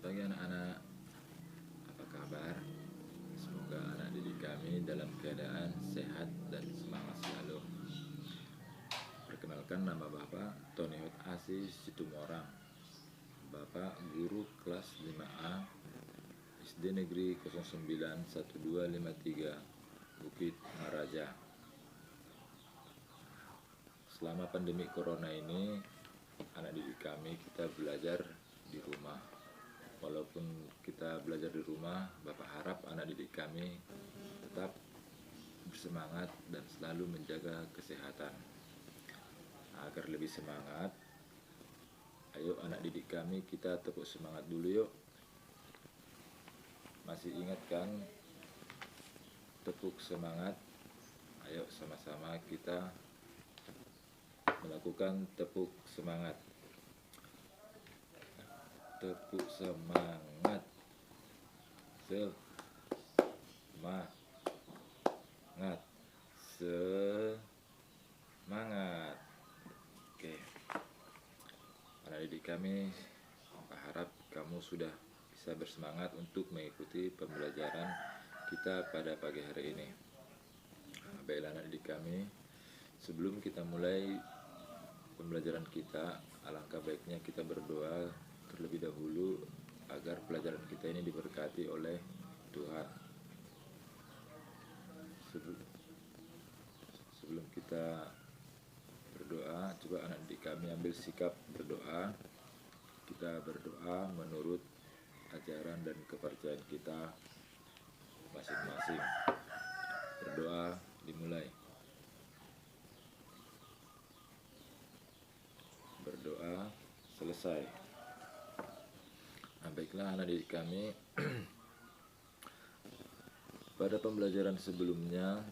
pagi anak-anak, apa kabar? Semoga anak didik kami dalam keadaan sehat dan semangat selalu. Perkenalkan, nama Bapak Tony Hot Asi Situmorang, Bapak Guru kelas 5A SD Negeri 091253 Bukit Maraja. Selama pandemi Corona ini, anak didik kami kita belajar di rumah. Walaupun kita belajar di rumah, Bapak harap anak didik kami tetap bersemangat dan selalu menjaga kesehatan. Agar lebih semangat, ayo anak didik kami kita tepuk semangat dulu yuk. Masih ingat kan tepuk semangat? Ayo sama-sama kita melakukan tepuk semangat. Tepuk semangat. Semangat. Semangat. Oke. Anak didik kami, harap kamu sudah bisa bersemangat untuk mengikuti pembelajaran kita pada pagi hari ini. Baiklah anak didik kami, sebelum kita mulai pembelajaran kita, alangkah baiknya kita berdoa terlebih dahulu agar pelajaran kita ini diberkati oleh Tuhan. Sebelum kita berdoa, coba anak didik kami ambil sikap berdoa. Kita berdoa menurut ajaran dan kepercayaan kita masing-masing. Berdoa dimulai. Berdoa selesai. Nah, baiklah anak didik kami, pada pembelajaran sebelumnya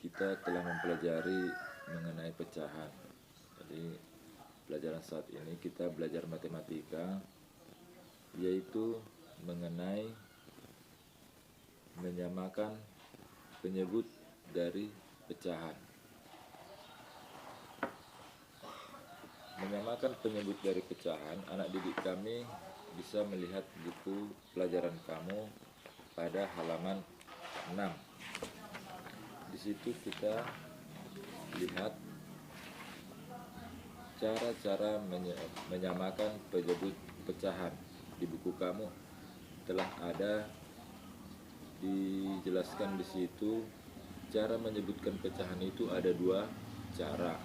kita telah mempelajari mengenai pecahan. Jadi pelajaran saat ini kita belajar matematika, yaitu mengenai menyamakan penyebut dari pecahan. Menyamakan penyebut dari pecahan, anak didik kami bisa melihat buku pelajaran kamu pada halaman 6. Di situ kita lihat cara-cara menyamakan penyebut pecahan. Di buku kamu telah ada dijelaskan di situ cara menyebutkan pecahan itu ada dua cara,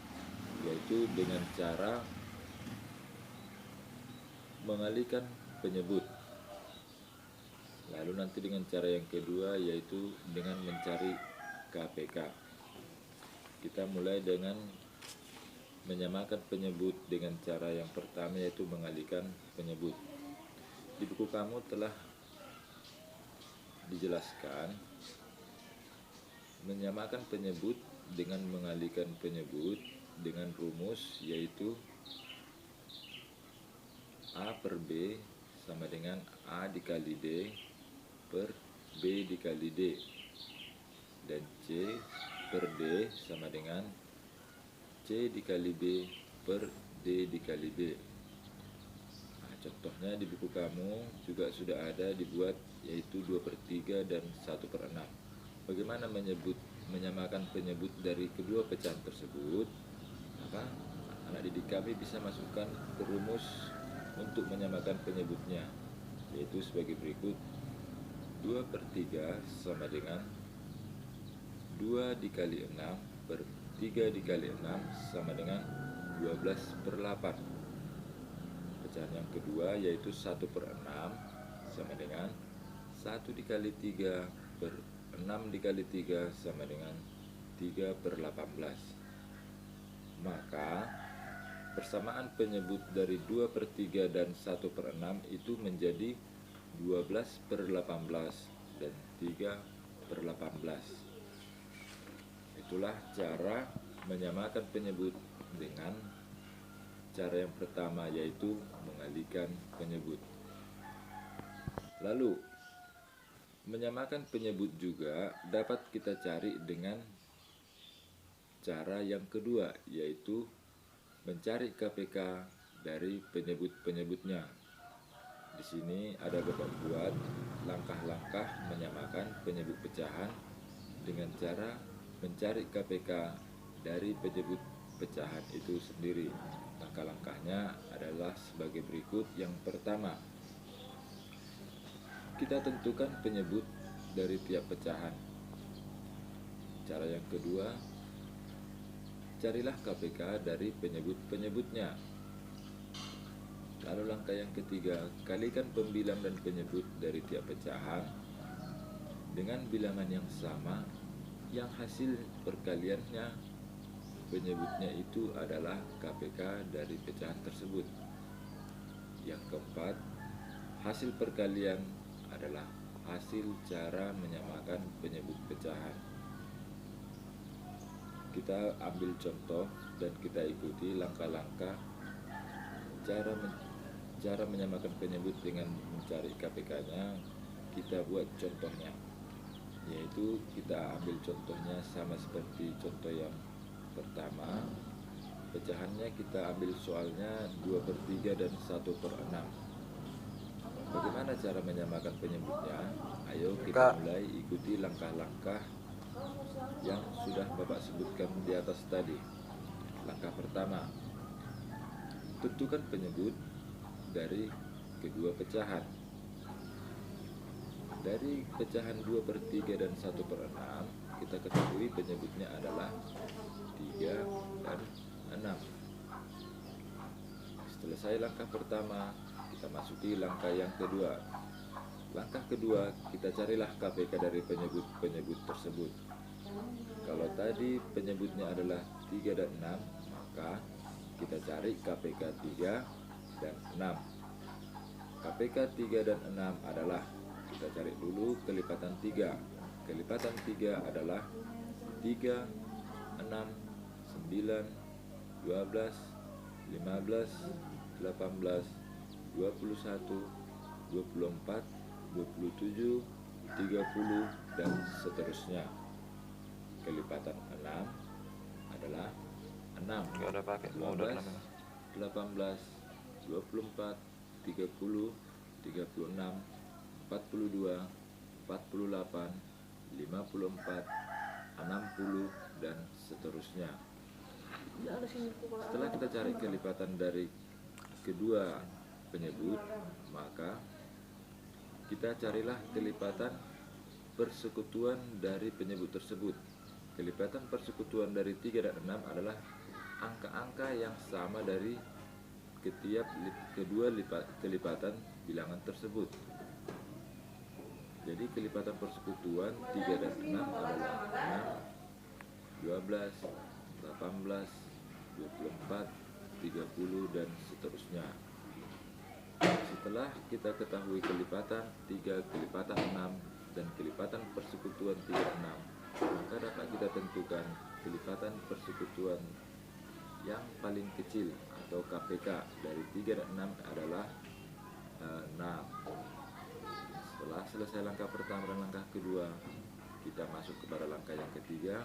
yaitu dengan cara mengalihkan penyebut. Lalu nanti dengan cara yang kedua yaitu dengan mencari KPK. Kita mulai dengan menyamakan penyebut dengan cara yang pertama yaitu mengalihkan penyebut. Di buku kamu telah dijelaskan menyamakan penyebut dengan mengalihkan penyebut dengan rumus yaitu A per B sama dengan A dikali D per B dikali D, dan C per D sama dengan C dikali B per D dikali B. Nah, contohnya di buku kamu juga sudah ada dibuat yaitu 2/3 dan 1/6. Bagaimana menyamakan penyebut dari kedua pecahan tersebut? Maka anak didik kami bisa masukkan ke rumus untuk menyamakan penyebutnya, yaitu sebagai berikut. 2/3 sama dengan 2 dikali 6 per 3 dikali 6 sama dengan 12/8. Pecahan yang kedua yaitu 1/6 sama dengan 1 dikali 3 per 6 dikali 3 sama dengan 3/18. Maka persamaan penyebut dari 2/3 dan 1/6 itu menjadi 12/18 dan 3/18. Itulah cara menyamakan penyebut dengan cara yang pertama yaitu mengalihkan penyebut. Lalu menyamakan penyebut juga dapat kita cari dengan cara yang kedua yaitu mencari KPK dari penyebut-penyebutnya. Di sini ada Bapak buat langkah-langkah menyamakan penyebut pecahan dengan cara mencari KPK dari penyebut pecahan itu sendiri. Langkah-langkahnya adalah sebagai berikut. Yang pertama, kita tentukan penyebut dari tiap pecahan. Cara yang kedua, carilah KPK dari penyebut-penyebutnya. Lalu langkah yang ketiga, kalikan pembilang dan penyebut dari tiap pecahan dengan bilangan yang sama yang hasil perkaliannya penyebutnya itu adalah KPK dari pecahan tersebut. Yang keempat, hasil perkalian adalah hasil cara menyamakan penyebut pecahan. Kita ambil contoh dan kita ikuti langkah-langkah cara menyamakan penyebut dengan mencari KPK-nya. Kita buat contohnya, yaitu kita ambil contohnya sama seperti contoh yang pertama. Pecahannya kita ambil soalnya 2/3 dan 1/6. Bagaimana cara menyamakan penyebutnya? Ayo kita mulai ikuti langkah-langkah yang sudah Bapak sebutkan di atas tadi. Langkah pertama, tentukan penyebut dari kedua pecahan. Dari pecahan 2/3 dan 1/6, kita ketahui penyebutnya adalah 3 dan 6. Selesai langkah pertama, kita masuki langkah yang kedua. Langkah kedua, kita carilah KPK dari penyebut-penyebut tersebut. Kalau tadi penyebutnya adalah 3 dan 6, maka kita cari KPK 3 dan 6. KPK 3 dan 6 adalah, kita cari dulu kelipatan 3. Kelipatan 3 adalah 3, 6, 9, 12, 15, 18, 21, 24, 27, 30, dan seterusnya. Kelipatan 6 adalah 6, 12, 18, 24, 30, 36, 42, 48, 54, 60, dan seterusnya. Setelah kita cari kelipatan dari kedua penyebut, maka kita carilah kelipatan persekutuan dari penyebut tersebut. Kelipatan persekutuan dari 3 dan 6 adalah angka-angka yang sama dari kedua kelipatan bilangan tersebut. Jadi kelipatan persekutuan 3 dan 6 adalah 6, 12, 18, 24, 30, dan seterusnya. Setelah kita ketahui kelipatan 3, kelipatan 6, dan kelipatan persekutuan 3, 6, maka dapat kita tentukan kelipatan persekutuan yang paling kecil atau KPK dari 3 dan 6 adalah 6. Setelah selesai langkah pertama dan langkah kedua, kita masuk kepada langkah yang ketiga.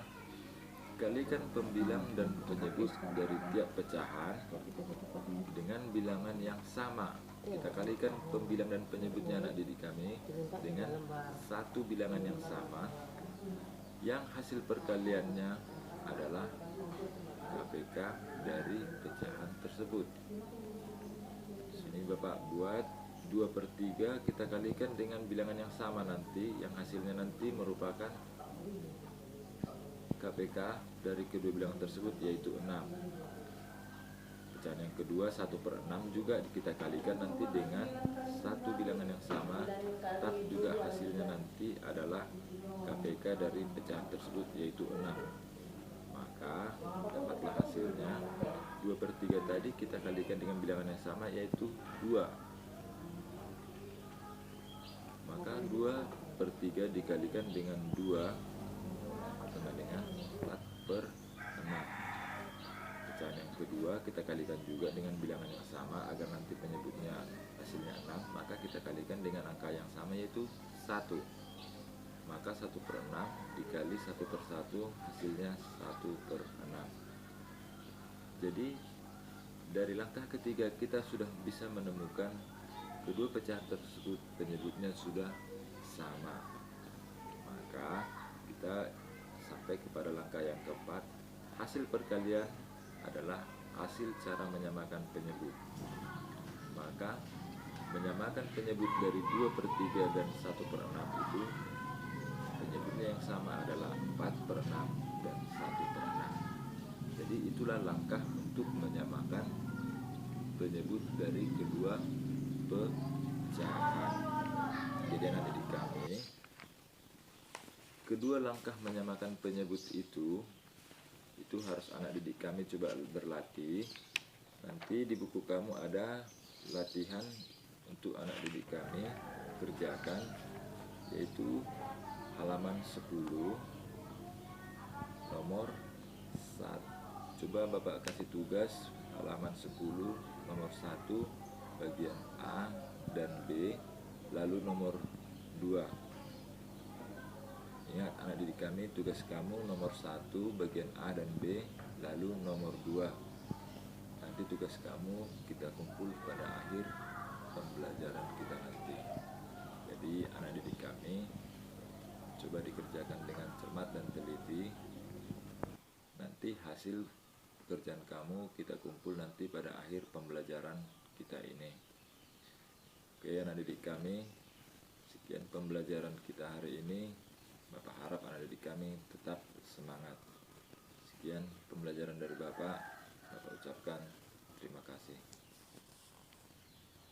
Kalikan pembilang dan penyebut dari tiap pecahan dengan bilangan yang sama. Kita kalikan pembilang dan penyebutnya anak didik kami dengan satu bilangan yang sama, yang hasil perkaliannya adalah KPK dari pecahan tersebut. Sini Bapak buat 2/3 kita kalikan dengan bilangan yang sama nanti, yang hasilnya nanti merupakan KPK dari kedua bilangan tersebut, yaitu 6. Pecahan yang kedua 1/6 juga kita kalikan nanti dengan satu bilangan yang sama, tapi juga hasilnya nanti adalah KPK dari pecahan tersebut, yaitu 6. Maka dapatlah hasilnya 2/3 tadi kita kalikan dengan bilangan yang sama, yaitu 2. Maka 2/3 dikalikan dengan 2 sama dengan 4/6. Pecahan yang kedua kita kalikan juga dengan bilangan yang sama agar nanti penyebutnya hasilnya 6, maka kita kalikan dengan angka yang sama, yaitu 1. Maka 1/6 dikali 1/1 hasilnya 1/6. Jadi dari langkah ketiga kita sudah bisa menemukan kedua pecahan tersebut penyebutnya sudah sama, maka kita sampai kepada langkah yang keempat. Hasil perkalian adalah hasil cara menyamakan penyebut. Maka menyamakan penyebut dari 2/3 dan 1/6 itu penyebutnya yang sama adalah 4/6 dan 1/6. Jadi itulah langkah untuk menyamakan penyebut dari kedua pecahan. Jadi adik-adik kami, kedua langkah menyamakan penyebut itu harus anak didik kami coba berlatih. Nanti di buku kamu ada latihan untuk anak didik kami kerjakan, yaitu halaman 10 nomor 1. Coba Bapak kasih tugas halaman 10 nomor 1 bagian A dan B, lalu nomor 2. Ingat anak didik kami, tugas kamu nomor 1 bagian A dan B, lalu nomor 2. Nanti tugas kamu kita kumpul pada akhir pembelajaran kita nanti. Jadi anak didik kami coba dikerjakan dengan cermat dan teliti. Nanti hasil pekerjaan kamu kita kumpul nanti pada akhir pembelajaran kita ini. Oke anak didik kami, sekian pembelajaran kita hari ini. Bapak harap anak didik kami tetap semangat. Sekian pembelajaran dari Bapak ucapkan terima kasih.